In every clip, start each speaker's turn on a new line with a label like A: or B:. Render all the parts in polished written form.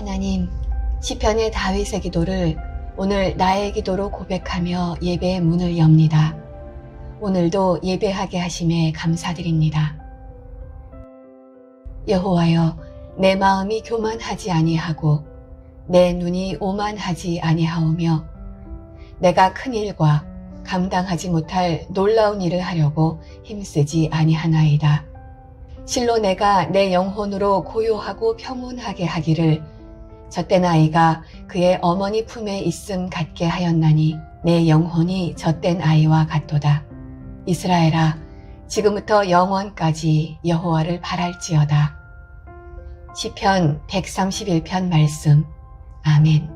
A: 하나님, 시편의 다윗의 기도를 오늘 나의 기도로 고백하며 예배의 문을 엽니다. 오늘도 예배하게 하심에 감사드립니다. 여호와여, 내 마음이 교만하지 아니하고 내 눈이 오만하지 아니하오며 내가 큰 일과 감당하지 못할 놀라운 일을 하려고 힘쓰지 아니하나이다. 실로 내가 내 영혼으로 고요하고 평온하게 하기를 젖된 아이가 그의 어머니 품에 있음 같게 하였나니 내 영혼이 젖된 아이와 같도다. 이스라엘아, 지금부터 영원까지 여호와를 바랄지어다. 시편 131편 말씀. 아멘.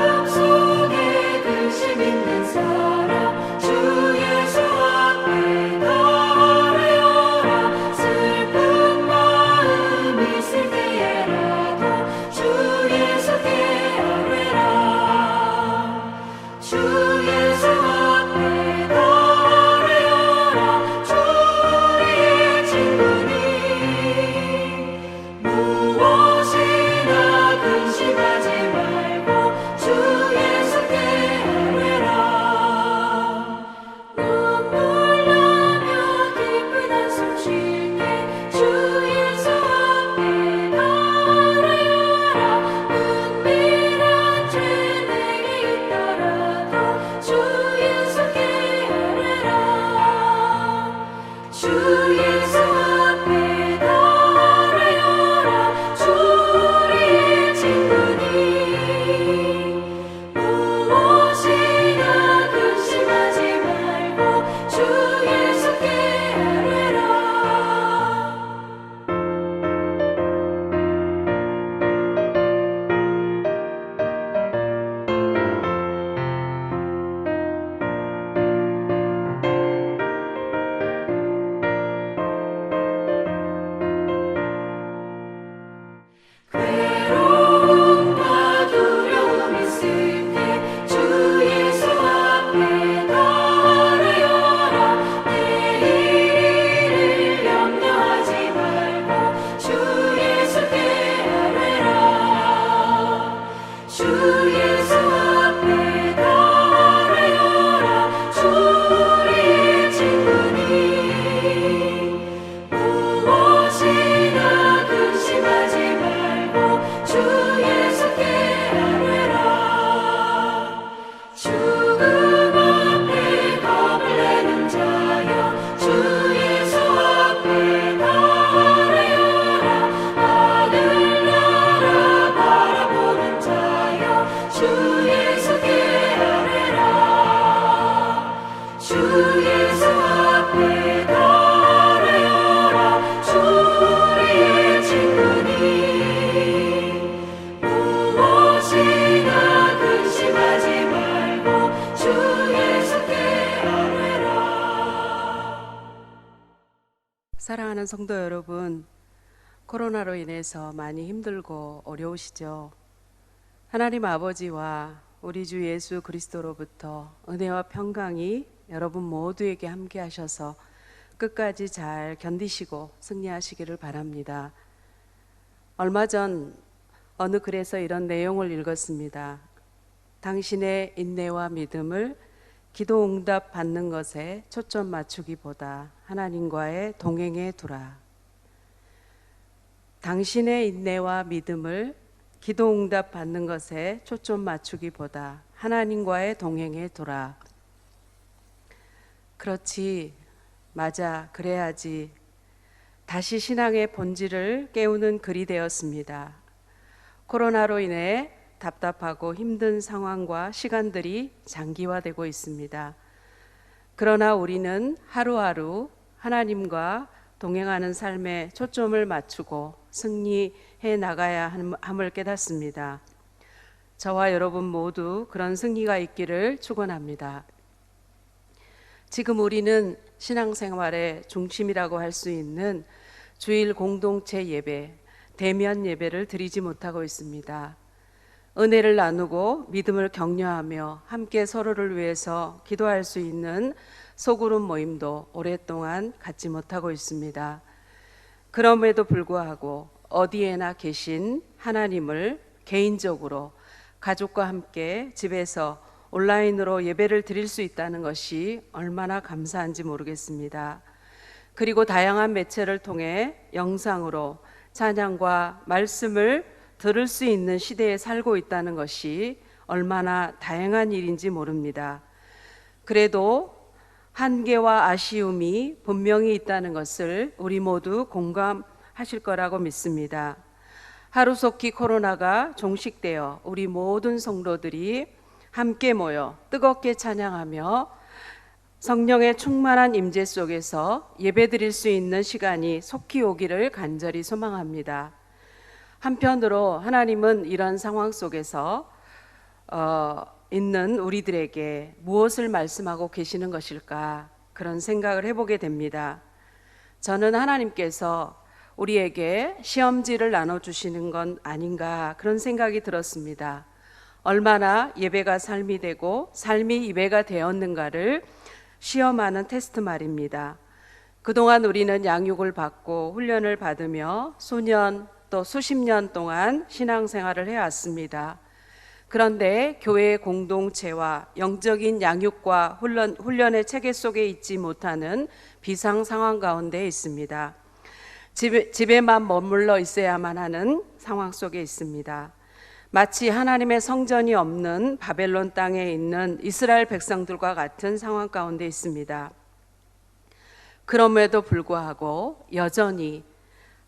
B: 마음속에 근심 있는 사람 주 예수 앞에 달아여라. 슬픈 마음 있을 때에라도 주 예수께 아뢰라. 주 예수 앞에 달아여라. 주 우리의 친구니 무엇이나 근심하지 말고 주 예수께 아뢰라. 눈물 나며 깊은 한숨 쉴 때 주 예수 앞에 달아여라. 은밀한 죄 내게 있더라도 주 예수께 아뢰라. 주 예수 앞에 달아여라. 주 우리의 친구니 무엇이나 근심하지 말고 주 예수께 아뢰라. 괴로움과 두려움 있을 때 주 예수 앞에 달아여라. 내일을 염려하지 말고 주 예수께 아뢰라. 주 예수 앞에 달아여라. 주 우리의 친구니 무엇이나 근심하지 말고 주 예수께 아뢰라. 죽음 앞에 겁을 내는 자여 주 예수 앞에 달아여라. 하늘나라 바라보는 자여 주 예수께 아뢰라. 주 예수 앞에 달아여라. 주 우리의 친구니 무엇이나 근심하지 말고 주 예수께 아뢰라.
C: 사랑하는 성도 여러분, 코로나로 인해서 많이 힘들고 어려우시죠? 하나님 아버지와 우리 주 예수 그리스도로부터 은혜와 평강이 여러분 모두에게 함께 하셔서 끝까지 잘 견디시고 승리하시기를 바랍니다. 얼마 전 어느 글에서 이런 내용을 읽었습니다. 당신의 인내와 믿음을 기도 응답 받는 것에 초점 맞추기보다 하나님과의 동행에 두라. 당신의 인내와 믿음을 기도 응답 받는 것에 초점 맞추기보다 하나님과의 동행에 두라. 그렇지, 맞아, 그래야지. 다시 신앙의 본질을 깨우는 글이 되었습니다. 코로나로 인해 답답하고 힘든 상황과 시간들이 장기화되고 있습니다. 그러나 우리는 하루하루 하나님과 동행하는 삶에 초점을 맞추고 승리해 나가야 함을 깨닫습니다. 저와 여러분 모두 그런 승리가 있기를 축원합니다. 지금 우리는 신앙생활의 중심이라고 할 수 있는 주일 공동체 예배, 대면 예배를 드리지 못하고 있습니다. 은혜를 나누고 믿음을 격려하며 함께 서로를 위해서 기도할 수 있는 소그룹 모임도 오랫동안 갖지 못하고 있습니다. 그럼에도 불구하고 어디에나 계신 하나님을 개인적으로 가족과 함께 집에서 온라인으로 예배를 드릴 수 있다는 것이 얼마나 감사한지 모르겠습니다. 그리고 다양한 매체를 통해 영상으로 찬양과 말씀을 들을 수 있는 시대에 살고 있다는 것이 얼마나 다양한 일인지 모릅니다. 그래도 한계와 아쉬움이 분명히 있다는 것을 우리 모두 공감하실 거라고 믿습니다. 하루속히 코로나가 종식되어 우리 모든 성도들이 함께 모여 뜨겁게 찬양하며 성령의 충만한 임재 속에서 예배드릴 수 있는 시간이 속히 오기를 간절히 소망합니다. 한편으로 하나님은 이런 상황 속에서 있는 우리들에게 무엇을 말씀하고 계시는 것일까, 그런 생각을 해보게 됩니다. 저는 하나님께서 우리에게 시험지를 나눠주시는 건 아닌가, 그런 생각이 들었습니다. 얼마나 예배가 삶이 되고 삶이 예배가 되었는가를 시험하는 테스트 말입니다. 그동안 우리는 양육을 받고 훈련을 받으며 수년 또 수십 년 동안 신앙생활을 해왔습니다. 그런데 교회의 공동체와 영적인 양육과 훈련의 체계 속에 있지 못하는 비상 상황 가운데 있습니다. 집에만 머물러 있어야만 하는 상황 속에 있습니다. 마치 하나님의 성전이 없는 바벨론 땅에 있는 이스라엘 백성들과 같은 상황 가운데 있습니다. 그럼에도 불구하고 여전히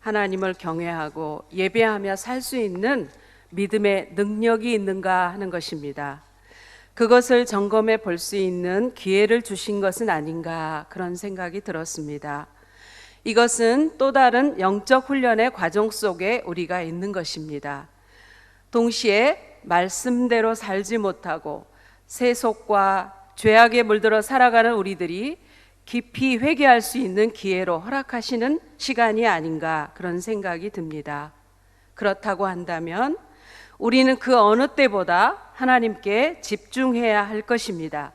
C: 하나님을 경외하고 예배하며 살 수 있는 믿음의 능력이 있는가 하는 것입니다. 그것을 점검해 볼 수 있는 기회를 주신 것은 아닌가, 그런 생각이 들었습니다. 이것은 또 다른 영적 훈련의 과정 속에 우리가 있는 것입니다. 동시에 말씀대로 살지 못하고 세속과 죄악에 물들어 살아가는 우리들이 깊이 회개할 수 있는 기회로 허락하시는 시간이 아닌가, 그런 생각이 듭니다. 그렇다고 한다면 우리는 그 어느 때보다 하나님께 집중해야 할 것입니다.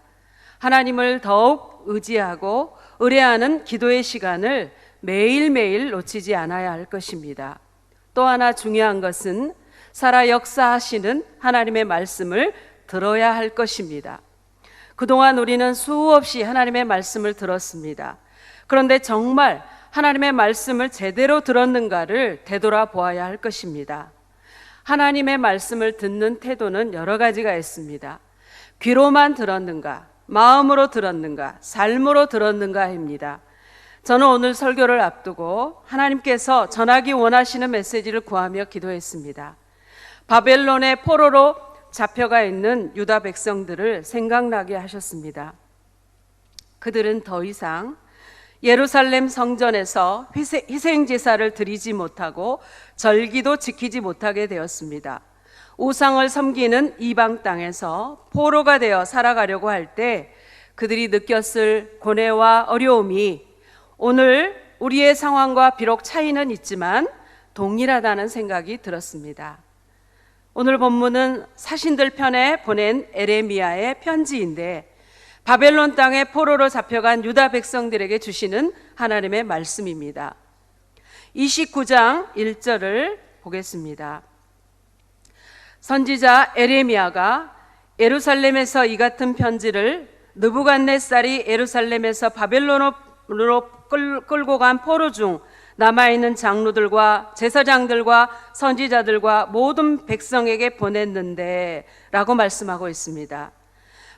C: 하나님을 더욱 의지하고 의뢰하는 기도의 시간을 매일매일 놓치지 않아야 할 것입니다. 또 하나 중요한 것은 살아 역사하시는 하나님의 말씀을 들어야 할 것입니다. 그동안 우리는 수없이 하나님의 말씀을 들었습니다. 그런데 정말 하나님의 말씀을 제대로 들었는가를 되돌아보아야 할 것입니다. 하나님의 말씀을 듣는 태도는 여러 가지가 있습니다. 귀로만 들었는가, 마음으로 들었는가, 삶으로 들었는가입니다. 저는 오늘 설교를 앞두고 하나님께서 전하기 원하시는 메시지를 구하며 기도했습니다. 바벨론의 포로로 잡혀가 있는 유다 백성들을 생각나게 하셨습니다. 그들은 더 이상 예루살렘 성전에서 희생 제사를 드리지 못하고 절기도 지키지 못하게 되었습니다. 우상을 섬기는 이방 땅에서 포로가 되어 살아가려고 할 때 그들이 느꼈을 고뇌와 어려움이 오늘 우리의 상황과 비록 차이는 있지만 동일하다는 생각이 들었습니다. 오늘 본문은 사신들 편에 보낸 에레미야의 편지인데 바벨론 땅에 포로로 잡혀간 유다 백성들에게 주시는 하나님의 말씀입니다. 29장 1절을 보겠습니다. 선지자 에레미야가 예루살렘에서 이 같은 편지를 느부갓네살이 예루살렘에서 바벨론으로 끌고 간 포로 중 남아있는 장로들과 제사장들과 선지자들과 모든 백성에게 보냈는데 라고 말씀하고 있습니다.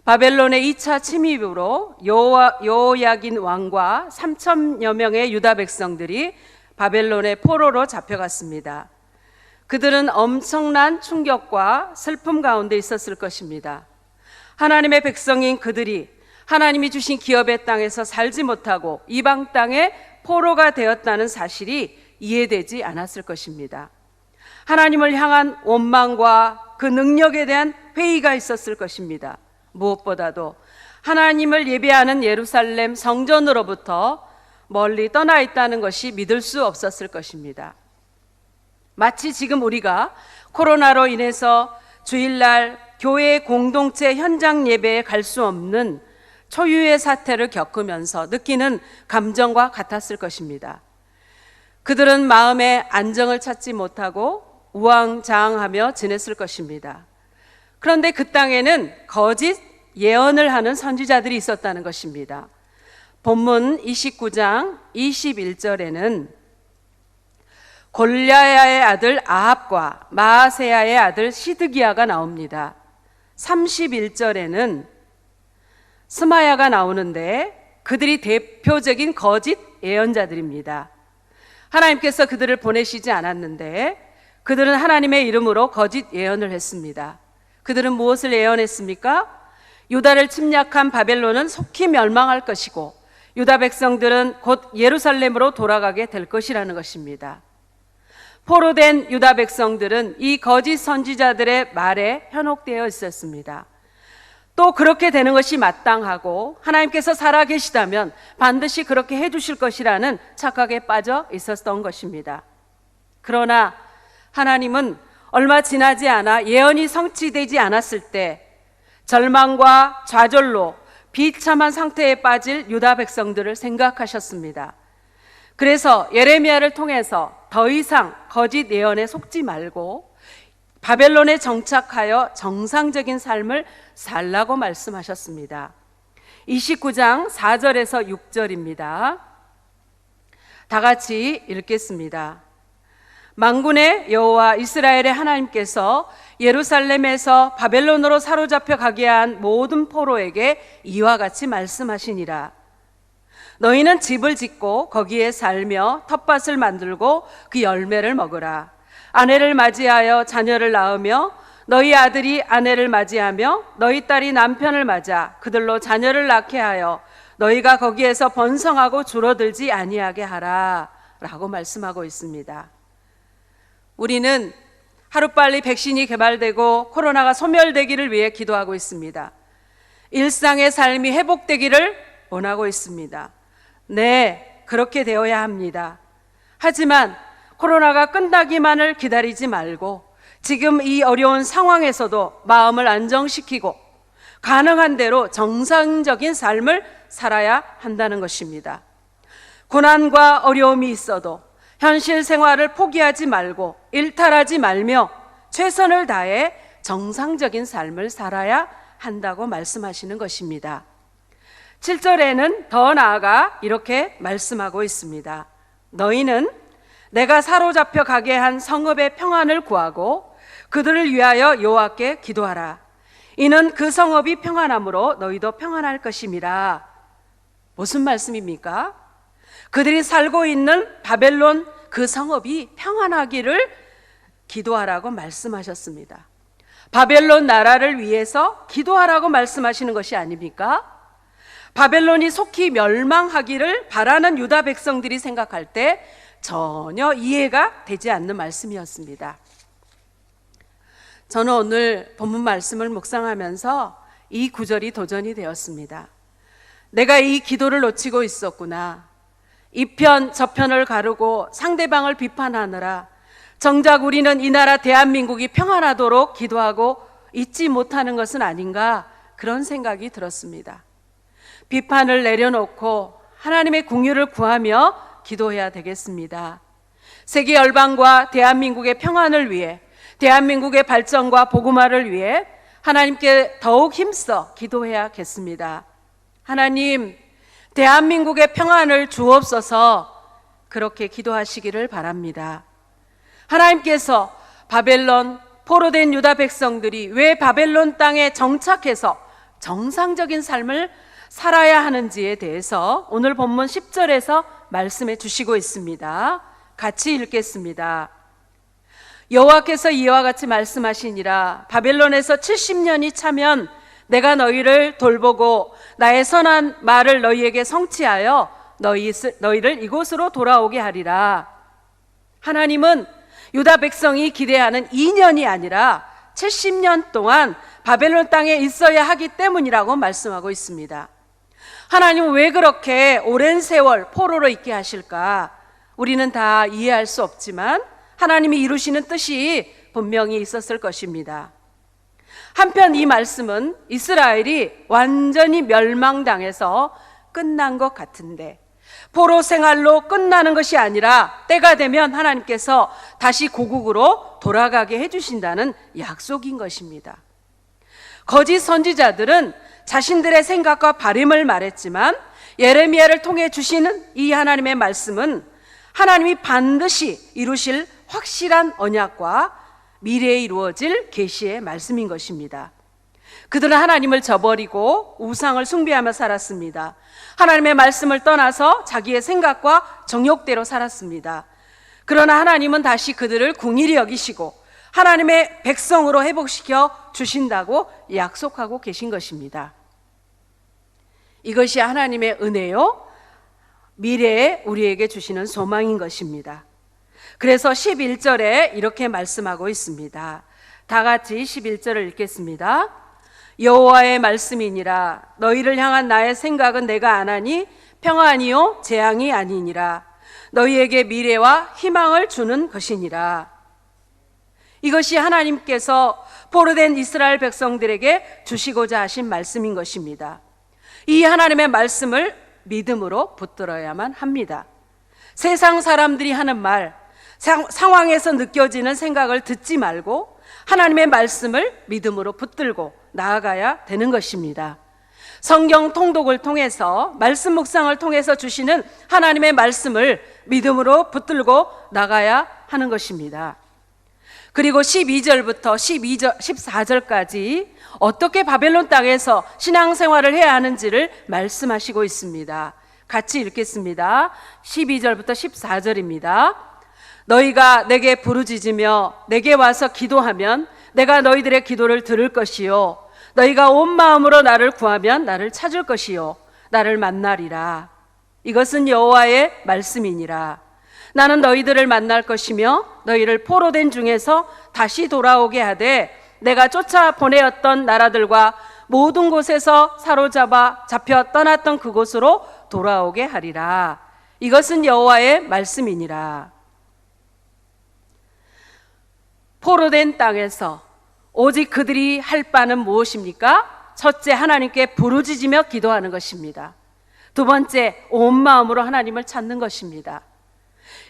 C: 바벨론의 2차 침입으로 여호야긴 왕과 3천여 명의 유다 백성들이 바벨론의 포로로 잡혀갔습니다. 그들은 엄청난 충격과 슬픔 가운데 있었을 것입니다. 하나님의 백성인 그들이 하나님이 주신 기업의 땅에서 살지 못하고 이방 땅에 포로가 되었다는 사실이 이해되지 않았을 것입니다. 하나님을 향한 원망과 그 능력에 대한 회의가 있었을 것입니다. 무엇보다도 하나님을 예배하는 예루살렘 성전으로부터 멀리 떠나 있다는 것이 믿을 수 없었을 것입니다. 마치 지금 우리가 코로나로 인해서 주일날 교회 공동체 현장 예배에 갈 수 없는 초유의 사태를 겪으면서 느끼는 감정과 같았을 것입니다. 그들은 마음의 안정을 찾지 못하고 우왕좌왕하며 지냈을 것입니다. 그런데 그 땅에는 거짓 예언을 하는 선지자들이 있었다는 것입니다. 본문 29장 21절에는 골랴야의 아들 아합과 마아세야의 아들 시드기야가 나옵니다. 31절에는 스마야가 나오는데 그들이 대표적인 거짓 예언자들입니다. 하나님께서 그들을 보내시지 않았는데 그들은 하나님의 이름으로 거짓 예언을 했습니다. 그들은 무엇을 예언했습니까? 유다를 침략한 바벨론은 속히 멸망할 것이고 유다 백성들은 곧 예루살렘으로 돌아가게 될 것이라는 것입니다. 포로된 유다 백성들은 이 거짓 선지자들의 말에 현혹되어 있었습니다. 또 그렇게 되는 것이 마땅하고 하나님께서 살아계시다면 반드시 그렇게 해주실 것이라는 착각에 빠져 있었던 것입니다. 그러나 하나님은 얼마 지나지 않아 예언이 성취되지 않았을 때 절망과 좌절로 비참한 상태에 빠질 유다 백성들을 생각하셨습니다. 그래서 예레미야를 통해서 더 이상 거짓 예언에 속지 말고 바벨론에 정착하여 정상적인 삶을 살라고 말씀하셨습니다. 29장 4절에서 6절입니다. 다 같이 읽겠습니다. 만군의 여호와 이스라엘의 하나님께서 예루살렘에서 바벨론으로 사로잡혀 가게 한 모든 포로에게 이와 같이 말씀하시니라. 너희는 집을 짓고 거기에 살며 텃밭을 만들고 그 열매를 먹으라. 아내를 맞이하여 자녀를 낳으며 너희 아들이 아내를 맞이하며 너희 딸이 남편을 맞아 그들로 자녀를 낳게 하여 너희가 거기에서 번성하고 줄어들지 아니하게 하라 라고 말씀하고 있습니다. 우리는 하루빨리 백신이 개발되고 코로나가 소멸되기를 위해 기도하고 있습니다. 일상의 삶이 회복되기를 원하고 있습니다. 네, 그렇게 되어야 합니다. 하지만 코로나가 끝나기만을 기다리지 말고 지금 이 어려운 상황에서도 마음을 안정시키고 가능한 대로 정상적인 삶을 살아야 한다는 것입니다. 고난과 어려움이 있어도 현실 생활을 포기하지 말고 일탈하지 말며 최선을 다해 정상적인 삶을 살아야 한다고 말씀하시는 것입니다. 7절에는 더 나아가 이렇게 말씀하고 있습니다. 너희는 내가 사로잡혀 가게 한 성읍의 평안을 구하고 그들을 위하여 여호와께 기도하라. 이는 그 성읍이 평안함으로 너희도 평안할 것임이라. 무슨 말씀입니까? 그들이 살고 있는 바벨론 그 성읍이 평안하기를 기도하라고 말씀하셨습니다. 바벨론 나라를 위해서 기도하라고 말씀하시는 것이 아닙니까? 바벨론이 속히 멸망하기를 바라는 유다 백성들이 생각할 때 전혀 이해가 되지 않는 말씀이었습니다. 저는 오늘 본문 말씀을 묵상하면서 이 구절이 도전이 되었습니다. 내가 이 기도를 놓치고 있었구나. 이편 저편을 가르고 상대방을 비판하느라 정작 우리는 이 나라 대한민국이 평안하도록 기도하고 있지 못하는 것은 아닌가, 그런 생각이 들었습니다. 비판을 내려놓고 하나님의 긍휼을 구하며 기도해야 되겠습니다. 세계 열방과 대한민국의 평안을 위해, 대한민국의 발전과 복음화를 위해 하나님께 더욱 힘써 기도해야겠습니다. 하나님, 대한민국의 평안을 주옵소서. 그렇게 기도하시기를 바랍니다. 하나님께서 바벨론 포로된 유다 백성들이 왜 바벨론 땅에 정착해서 정상적인 삶을 살아야 하는지에 대해서 오늘 본문 10절에서 말씀해 주시고 있습니다. 같이 읽겠습니다. 여호와께서 이와 같이 말씀하시니라. 바벨론에서 70년이 차면 내가 너희를 돌보고 나의 선한 말을 너희에게 성취하여 너희를 이곳으로 돌아오게 하리라. 하나님은 유다 백성이 기대하는 2년이 아니라 70년 동안 바벨론 땅에 있어야 하기 때문이라고 말씀하고 있습니다. 하나님은 왜 그렇게 오랜 세월 포로로 있게 하실까? 우리는 다 이해할 수 없지만 하나님이 이루시는 뜻이 분명히 있었을 것입니다. 한편 이 말씀은 이스라엘이 완전히 멸망당해서 끝난 것 같은데, 포로 생활로 끝나는 것이 아니라 때가 되면 하나님께서 다시 고국으로 돌아가게 해주신다는 약속인 것입니다. 거짓 선지자들은 자신들의 생각과 바람을 말했지만 예레미야를 통해 주시는 이 하나님의 말씀은 하나님이 반드시 이루실 확실한 언약과 미래에 이루어질 계시의 말씀인 것입니다. 그들은 하나님을 저버리고 우상을 숭배하며 살았습니다. 하나님의 말씀을 떠나서 자기의 생각과 정욕대로 살았습니다. 그러나 하나님은 다시 그들을 긍휼히 여기시고 하나님의 백성으로 회복시켜 주신다고 약속하고 계신 것입니다. 이것이 하나님의 은혜요, 미래에 우리에게 주시는 소망인 것입니다. 그래서 11절에 이렇게 말씀하고 있습니다. 다 같이 11절을 읽겠습니다. 여호와의 말씀이니라. 너희를 향한 나의 생각은 내가 아나니 평안이요 재앙이 아니니라. 너희에게 미래와 희망을 주는 것이니라. 이것이 하나님께서 포로된 이스라엘 백성들에게 주시고자 하신 말씀인 것입니다. 이 하나님의 말씀을 믿음으로 붙들어야만 합니다. 세상 사람들이 하는 말, 상황에서 느껴지는 생각을 듣지 말고 하나님의 말씀을 믿음으로 붙들고 나아가야 되는 것입니다. 성경 통독을 통해서, 말씀 묵상을 통해서 주시는 하나님의 말씀을 믿음으로 붙들고 나가야 하는 것입니다. 그리고 12절부터 14절까지 어떻게 바벨론 땅에서 신앙생활을 해야 하는지를 말씀하시고 있습니다. 같이 읽겠습니다. 12절부터 14절입니다. 너희가 내게 부르짖으며 내게 와서 기도하면 내가 너희들의 기도를 들을 것이요 너희가 온 마음으로 나를 구하면 나를 찾을 것이요 나를 만나리라. 이것은 여호와의 말씀이니라. 나는 너희들을 만날 것이며 너희를 포로된 중에서 다시 돌아오게 하되 내가 쫓아 보내었던 나라들과 모든 곳에서 사로잡아 잡혀 떠났던 그곳으로 돌아오게 하리라. 이것은 여호와의 말씀이니라. 포로된 땅에서 오직 그들이 할 바는 무엇입니까? 첫째, 하나님께 부르짖으며 기도하는 것입니다. 두 번째, 온 마음으로 하나님을 찾는 것입니다.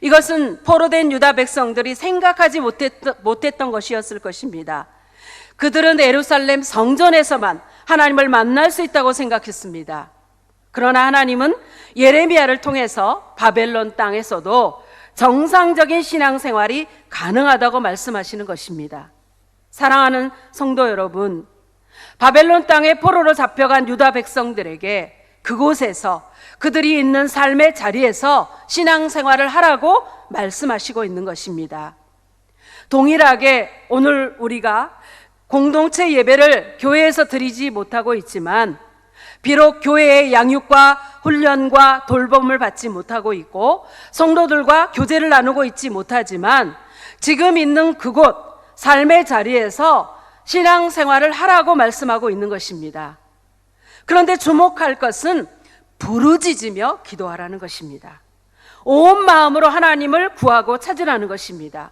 C: 이것은 포로된 유다 백성들이 생각하지 못했던 것이었을 것입니다. 그들은 예루살렘 성전에서만 하나님을 만날 수 있다고 생각했습니다. 그러나 하나님은 예레미야를 통해서 바벨론 땅에서도 정상적인 신앙생활이 가능하다고 말씀하시는 것입니다. 사랑하는 성도 여러분, 바벨론 땅에 포로로 잡혀간 유다 백성들에게 그곳에서 그들이 있는 삶의 자리에서 신앙생활을 하라고 말씀하시고 있는 것입니다. 동일하게 오늘 우리가 공동체 예배를 교회에서 드리지 못하고 있지만 비록 교회의 양육과 훈련과 돌봄을 받지 못하고 있고 성도들과 교제를 나누고 있지 못하지만 지금 있는 그곳 삶의 자리에서 신앙생활을 하라고 말씀하고 있는 것입니다. 그런데 주목할 것은 부르짖으며 기도하라는 것입니다. 온 마음으로 하나님을 구하고 찾으라는 것입니다.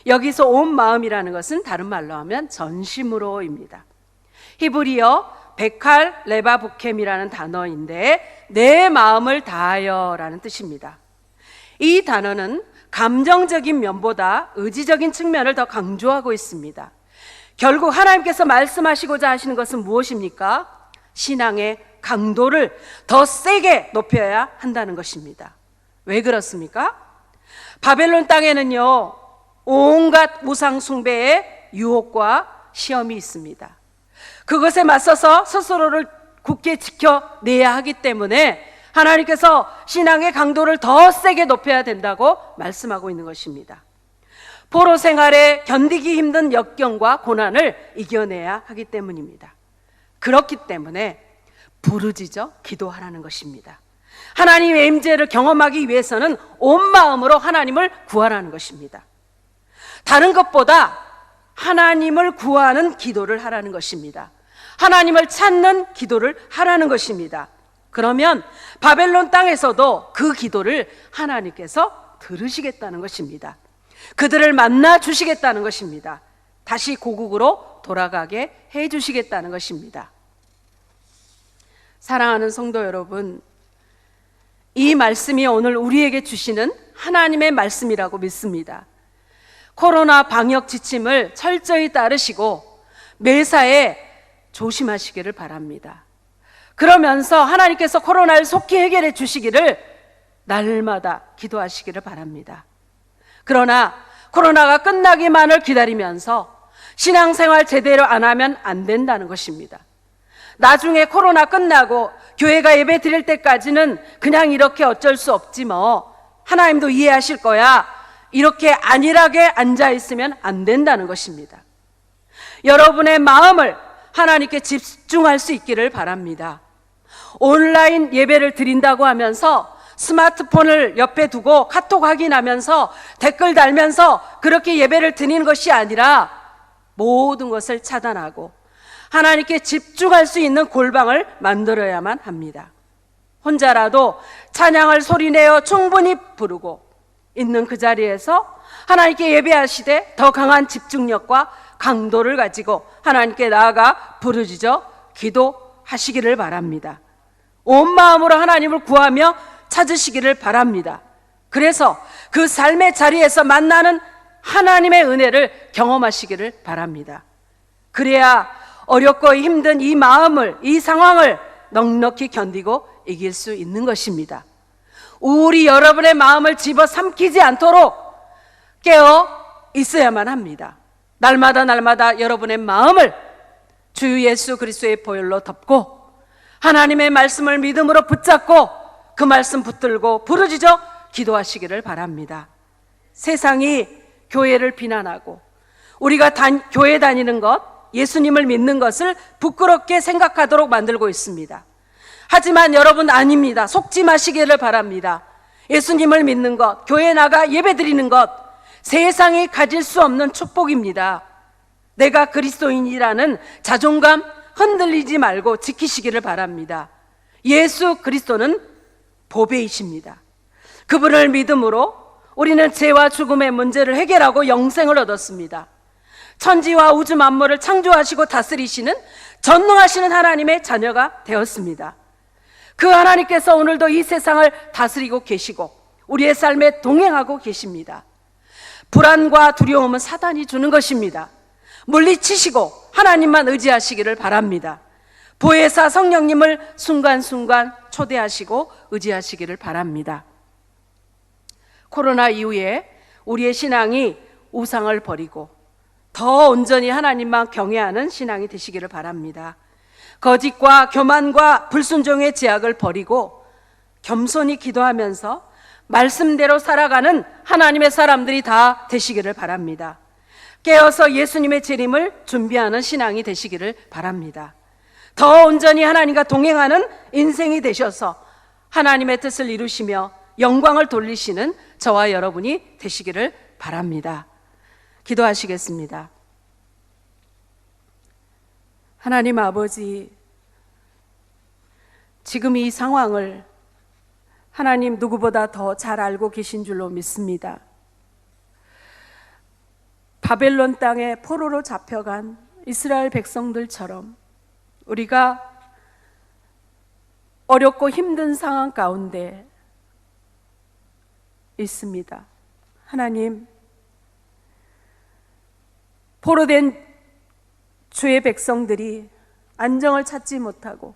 C: 여기서 온 마음이라는 것은 다른 말로 하면 전심으로입니다. 히브리어 베칼 레바부켐이라는 단어인데 내 마음을 다하여라는 뜻입니다. 이 단어는 감정적인 면보다 의지적인 측면을 더 강조하고 있습니다. 결국 하나님께서 말씀하시고자 하시는 것은 무엇입니까? 신앙의 강도를 더 세게 높여야 한다는 것입니다. 왜 그렇습니까? 바벨론 땅에는요, 온갖 우상 숭배의 유혹과 시험이 있습니다. 그것에 맞서서 스스로를 굳게 지켜내야 하기 때문에 하나님께서 신앙의 강도를 더 세게 높여야 된다고 말씀하고 있는 것입니다. 포로 생활에 견디기 힘든 역경과 고난을 이겨내야 하기 때문입니다. 그렇기 때문에 부르짖어 기도하라는 것입니다. 하나님의 임재를 경험하기 위해서는 온 마음으로 하나님을 구하라는 것입니다. 다른 것보다 하나님을 구하는 기도를 하라는 것입니다. 하나님을 찾는 기도를 하라는 것입니다. 그러면 바벨론 땅에서도 그 기도를 하나님께서 들으시겠다는 것입니다. 그들을 만나 주시겠다는 것입니다. 다시 고국으로 돌아가게 해 주시겠다는 것입니다. 사랑하는 성도 여러분, 이 말씀이 오늘 우리에게 주시는 하나님의 말씀이라고 믿습니다. 코로나 방역 지침을 철저히 따르시고 매사에 조심하시기를 바랍니다. 그러면서 하나님께서 코로나를 속히 해결해 주시기를 날마다 기도하시기를 바랍니다. 그러나 코로나가 끝나기만을 기다리면서 신앙생활 제대로 안 하면 안 된다는 것입니다. 나중에 코로나 끝나고 교회가 예배 드릴 때까지는 그냥 이렇게 어쩔 수 없지 뭐, 하나님도 이해하실 거야, 이렇게 안일하게 앉아있으면 안 된다는 것입니다. 여러분의 마음을 하나님께 집중할 수 있기를 바랍니다. 온라인 예배를 드린다고 하면서 스마트폰을 옆에 두고 카톡 확인하면서 댓글 달면서 그렇게 예배를 드리는 것이 아니라 모든 것을 차단하고 하나님께 집중할 수 있는 골방을 만들어야만 합니다. 혼자라도 찬양을 소리내어 충분히 부르고 있는 그 자리에서 하나님께 예배하시되 더 강한 집중력과 강도를 가지고 하나님께 나아가 부르짖어 기도하시기를 바랍니다. 온 마음으로 하나님을 구하며 찾으시기를 바랍니다. 그래서 그 삶의 자리에서 만나는 하나님의 은혜를 경험하시기를 바랍니다. 그래야 어렵고 힘든 이 마음을, 이 상황을 넉넉히 견디고 이길 수 있는 것입니다. 우리 여러분의 마음을 집어삼키지 않도록 깨어 있어야만 합니다. 날마다 여러분의 마음을 주 예수 그리스도의 보혈로 덮고 하나님의 말씀을 믿음으로 붙잡고 그 말씀 붙들고 부르짖어 기도하시기를 바랍니다. 세상이 교회를 비난하고 우리가 교회 다니는 것, 예수님을 믿는 것을 부끄럽게 생각하도록 만들고 있습니다. 하지만 여러분 아닙니다. 속지 마시기를 바랍니다. 예수님을 믿는 것, 교회 나가 예배드리는 것, 세상이 가질 수 없는 축복입니다. 내가 그리스도인이라는 자존감 흔들리지 말고 지키시기를 바랍니다. 예수 그리스도는 보배이십니다. 그분을 믿음으로 우리는 죄와 죽음의 문제를 해결하고 영생을 얻었습니다. 천지와 우주 만물을 창조하시고 다스리시는 전능하시는 하나님의 자녀가 되었습니다. 그 하나님께서 오늘도 이 세상을 다스리고 계시고 우리의 삶에 동행하고 계십니다. 불안과 두려움은 사단이 주는 것입니다. 물리치시고 하나님만 의지하시기를 바랍니다. 보혜사 성령님을 순간순간 초대하시고 의지하시기를 바랍니다. 코로나 이후에 우리의 신앙이 우상을 버리고 더 온전히 하나님만 경외하는 신앙이 되시기를 바랍니다. 거짓과 교만과 불순종의 제약을 버리고 겸손히 기도하면서 말씀대로 살아가는 하나님의 사람들이 다 되시기를 바랍니다. 깨어서 예수님의 재림을 준비하는 신앙이 되시기를 바랍니다. 더 온전히 하나님과 동행하는 인생이 되셔서 하나님의 뜻을 이루시며 영광을 돌리시는 저와 여러분이 되시기를 바랍니다. 기도하시겠습니다. 하나님 아버지, 지금 이 상황을 하나님 누구보다 더 잘 알고 계신 줄로 믿습니다. 바벨론 땅에 포로로 잡혀간 이스라엘 백성들처럼 우리가 어렵고 힘든 상황 가운데 있습니다. 하나님, 포로된 주의 백성들이 안정을 찾지 못하고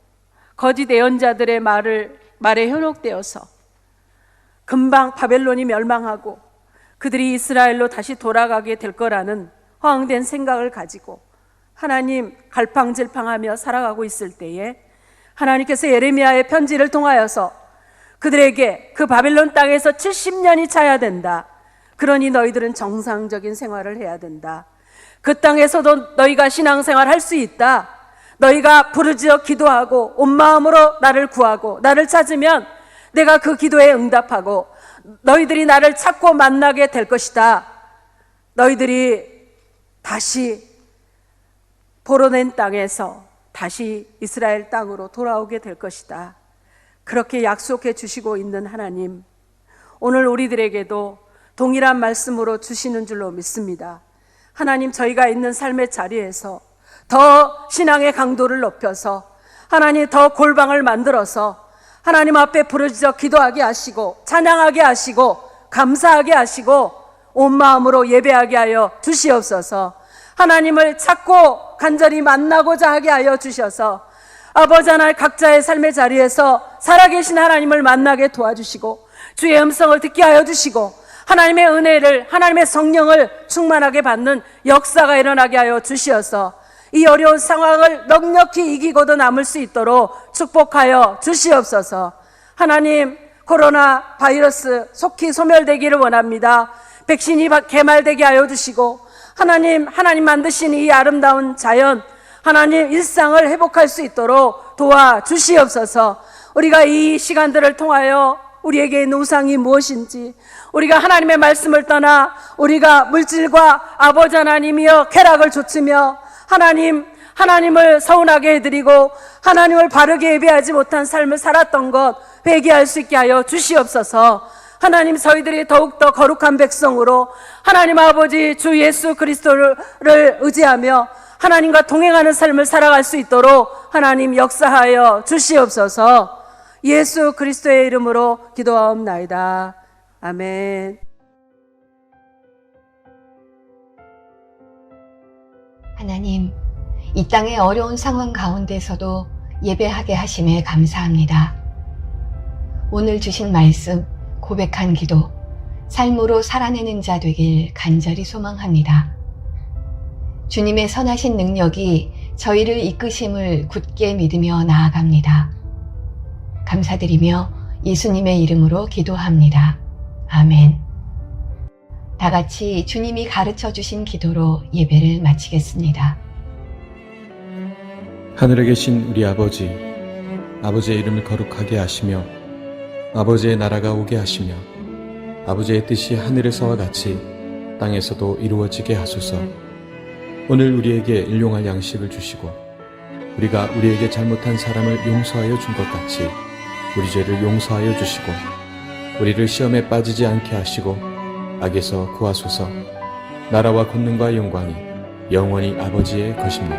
C: 거짓 예언자들의 말에 현혹되어서 금방 바벨론이 멸망하고 그들이 이스라엘로 다시 돌아가게 될 거라는 허황된 생각을 가지고 하나님 갈팡질팡하며 살아가고 있을 때에 하나님께서 예레미야의 편지를 통하여서 그들에게 그 바벨론 땅에서 70년이 차야 된다. 그러니 너희들은 정상적인 생활을 해야 된다. 그 땅에서도 너희가 신앙생활 할 수 있다. 너희가 부르짖어 기도하고 온 마음으로 나를 구하고 나를 찾으면 내가 그 기도에 응답하고 너희들이 나를 찾고 만나게 될 것이다. 너희들이 다시 포로된 땅에서 다시 이스라엘 땅으로 돌아오게 될 것이다. 그렇게 약속해 주시고 있는 하나님, 오늘 우리들에게도 동일한 말씀으로 주시는 줄로 믿습니다. 하나님, 저희가 있는 삶의 자리에서 더 신앙의 강도를 높여서 하나님 더 골방을 만들어서 하나님 앞에 부르짖어 기도하게 하시고 찬양하게 하시고 감사하게 하시고 온 마음으로 예배하게 하여 주시옵소서. 하나님을 찾고 간절히 만나고자 하게 하여 주셔서 아버지 하나님 각자의 삶의 자리에서 살아계신 하나님을 만나게 도와주시고 주의 음성을 듣게 하여 주시고 하나님의 은혜를, 하나님의 성령을 충만하게 받는 역사가 일어나게 하여 주시어서 이 어려운 상황을 넉넉히 이기고도 남을 수 있도록 축복하여 주시옵소서. 하나님, 코로나 바이러스 속히 소멸되기를 원합니다. 백신이 개말되게 하여 주시고 하나님 만드신 이 아름다운 자연, 하나님 일상을 회복할 수 있도록 도와주시옵소서. 우리가 이 시간들을 통하여 우리에게 있는 우상이 무엇인지, 우리가 하나님의 말씀을 떠나 우리가 물질과 아버지 하나님이여 쾌락을 좇으며 하나님을 서운하게 해드리고 하나님을 바르게 예배하지 못한 삶을 살았던 것 회개할 수 있게 하여 주시옵소서. 하나님, 저희들이 더욱더 거룩한 백성으로 하나님 아버지 주 예수 그리스도를 의지하며 하나님과 동행하는 삶을 살아갈 수 있도록 하나님 역사하여 주시옵소서. 예수 그리스도의 이름으로 기도하옵나이다. 아멘.
A: 하나님, 이 땅의 어려운 상황 가운데서도 예배하게 하심에 감사합니다. 오늘 주신 말씀, 고백한 기도, 삶으로 살아내는 자 되길 간절히 소망합니다. 주님의 선하신 능력이 저희를 이끄심을 굳게 믿으며 나아갑니다. 감사드리며 예수님의 이름으로 기도합니다. 아멘. 다 같이 주님이 가르쳐 주신 기도로 예배를 마치겠습니다.
D: 하늘에 계신 우리 아버지, 아버지의 이름을 거룩하게 하시며 아버지의 나라가 오게 하시며 아버지의 뜻이 하늘에서와 같이 땅에서도 이루어지게 하소서. 오늘 우리에게 일용할 양식을 주시고 우리가 우리에게 잘못한 사람을 용서하여 준 것 같이 우리 죄를 용서하여 주시고 우리를 시험에 빠지지 않게 하시고 악에서 구하소서. 나라와 권능과 영광이 영원히 아버지의 것입니다.